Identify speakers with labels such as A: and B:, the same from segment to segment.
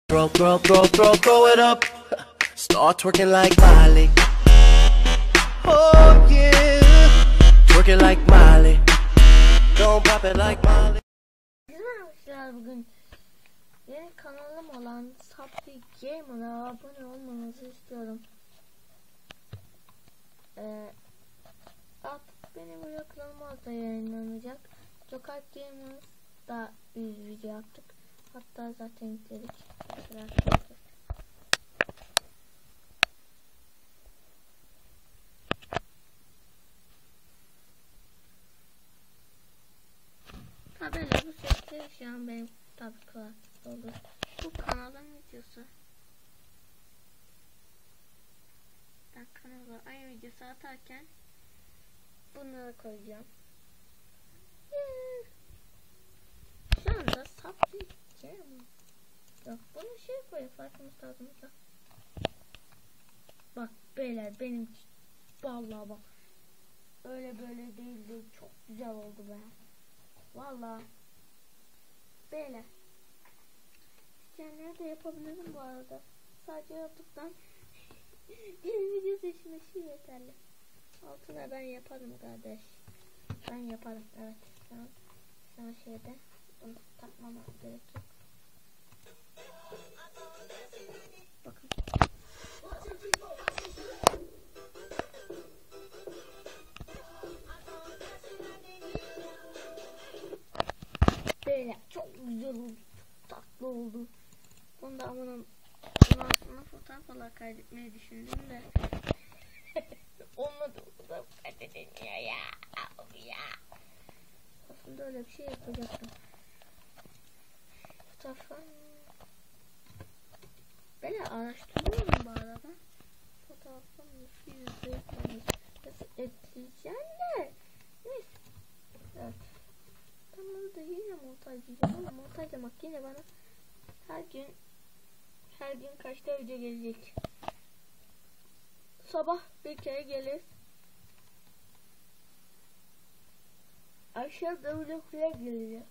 A: Throw it up. Start twerking like Miley. Oh yeah. Twerking like Miley. Don't pop it like Miley.
B: Arkadaşlar bugün yeni kanalım olan Sapli Gamer'a abone olmanızı istiyorum. Artık benim vloglarım orada yayınlanacak. Sokak Gamers'da bir video yaptık. Hatta zaten yükledik. Tabii bu sesleri şu an benim tabii kulaklık oldu. Bu kanalın videosu. Ben kanala aynı videosu atarken bunları koyacağım. Şu anda saplı yok, bunu şey koyuyor, farkımız lazım. Bak beyler, benim vallahi bak öyle böyle değildi, çok güzel oldu be. Vallahi beyler, isteyenleri de yapabilirim bu arada. Sadece YouTube'dan bir video seçmesi yeterli. Altına ben yaparım kardeş. Ben yaparım, evet. Şu an şeyde bunu takmama gerek yok. Bakın. Böyle çok güzel oldu. Çok tatlı oldu. Bunu da bunun aslında fotoğraf olarak kaydetmeyi düşündüm de. Olmadı, o kadar kaydedilmiyor ya. Aslında öyle bir şey yapacaktım. Fotoğrafı böyle araştırıyorum bu arada. Fotoğrafı nasıl yüzeyip ekleyeceğim de. Neyse. Evet. Ben bunu da yine montajlayacağım ama montajlamak yine bana her gün kaçta video gelecek. Sabah bir kere gelir. Aşağıda vloglar geliyor.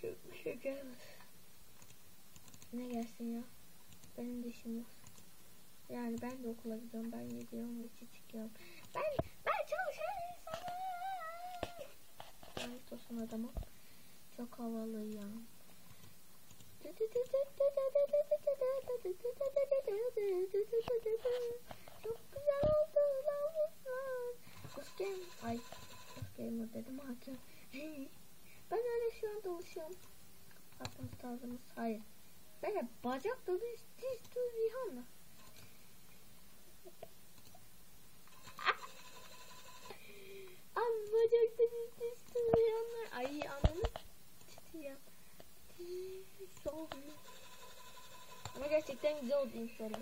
B: Şu şey gelmez. Ne gelsin ya? Benim de işim yok. Yani ben de okula gidiyorum. Ben gidiyorum, çıkıyorum. Ben çalışan insanım. Ben tosun adamım. Çok havalıyım. Çok güzel oldu lavuzlar. Ay gamer dedim hakim. Ben öyle şu an dolaşıyorum. Aklımız tarzımız hayır. Böyle bacak dolu diz Rihanna. Abi bacak dolu diz Rihanna. Ay ananı titriyor. Ama gerçekten güzel oldu inşallah.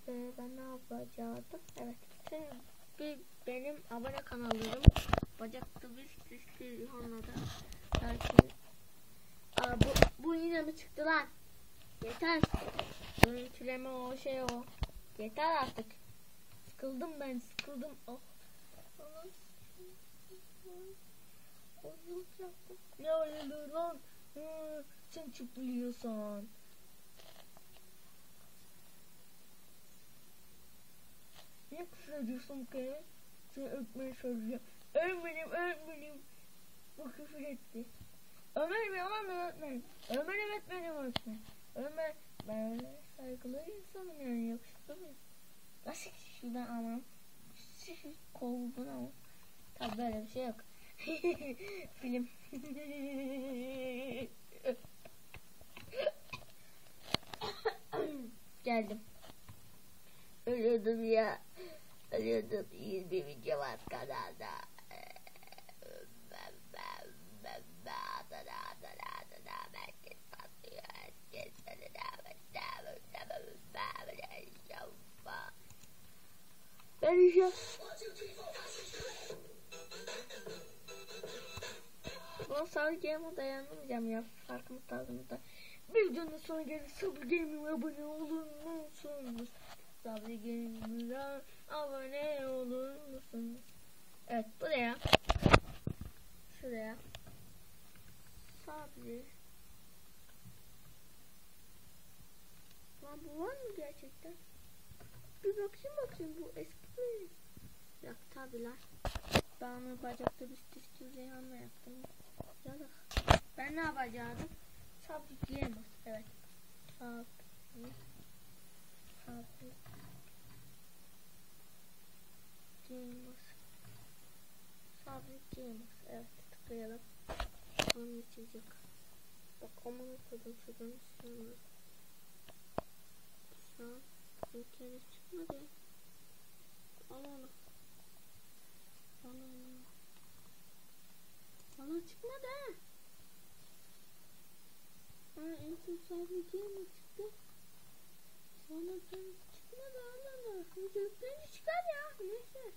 B: Ben ne yapacaktım? Evet. Benim abone kanallarım bacakta bir Rihanna'da. Belki bu yine mi çıktı lan? Yeter. Görüntüleme o şey o. Yeter artık. Sıkıldım ben, sıkıldım. Oh. Ne oluyor lan? Sen çok biliyorsan. Ne küfür ediyorsun ki? Seni öpmeye söyleyeceğim. Öğretmenim. Bu küfür etti. Ömer yalan öğretmen. Ömer öğretmen. Ömer, ben öyle saygılı insanım yani, yakışıklı mıyım? Nasıl şuradan ama? Kovdun ama. Tabi böyle bir şey yok. Film. Geldim. Ölüyordum ya. 20 video var kanalda. Ben sadece ama dayanamayacağım ya, farkımız tarzımızda. Bir videonun sonuna gelin. Sapli Gamer'a abone olur musunuz? Sapli Gamer'a abone olur musunuz? Evet, buraya şuraya Sapli bu var mı gerçekten? Bir bakayım bu eski mi? Yok tabiler. Ben onu bacakta bir stil Reyhan'la yaptım. Yalan. Ben ne yapacaktım? Sabitleyemez. Evet. Sabitleyemez. Sabitleyemez. Evet. Tıklayalım. Onun içecek. Bak aman okudum. Şuradan istiyorum. Şu an ülkeniz çıkmadı ya. Al onu. Bana çıkmadı ha. En son sahibi mi çıktı? Sonra çıkmadı anlamı. Yüzüklerini çıkar ya. Neyse.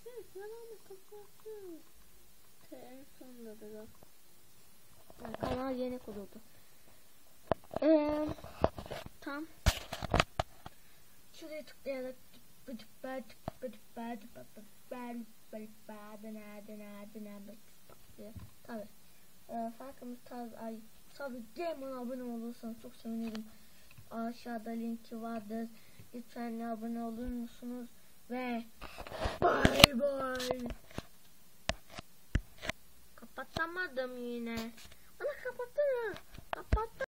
B: Sen kanalımı kapattın. En sonunda da. Kanal yeni kuruldu. Tam. Şuraya tıklayarak tabi farkımız tabi Gamer'a abone olursanız çok sevinirim. Aşağıda linki vardır. Lütfen abone olur musunuz? Ve bye bye. Kapatamadım yine.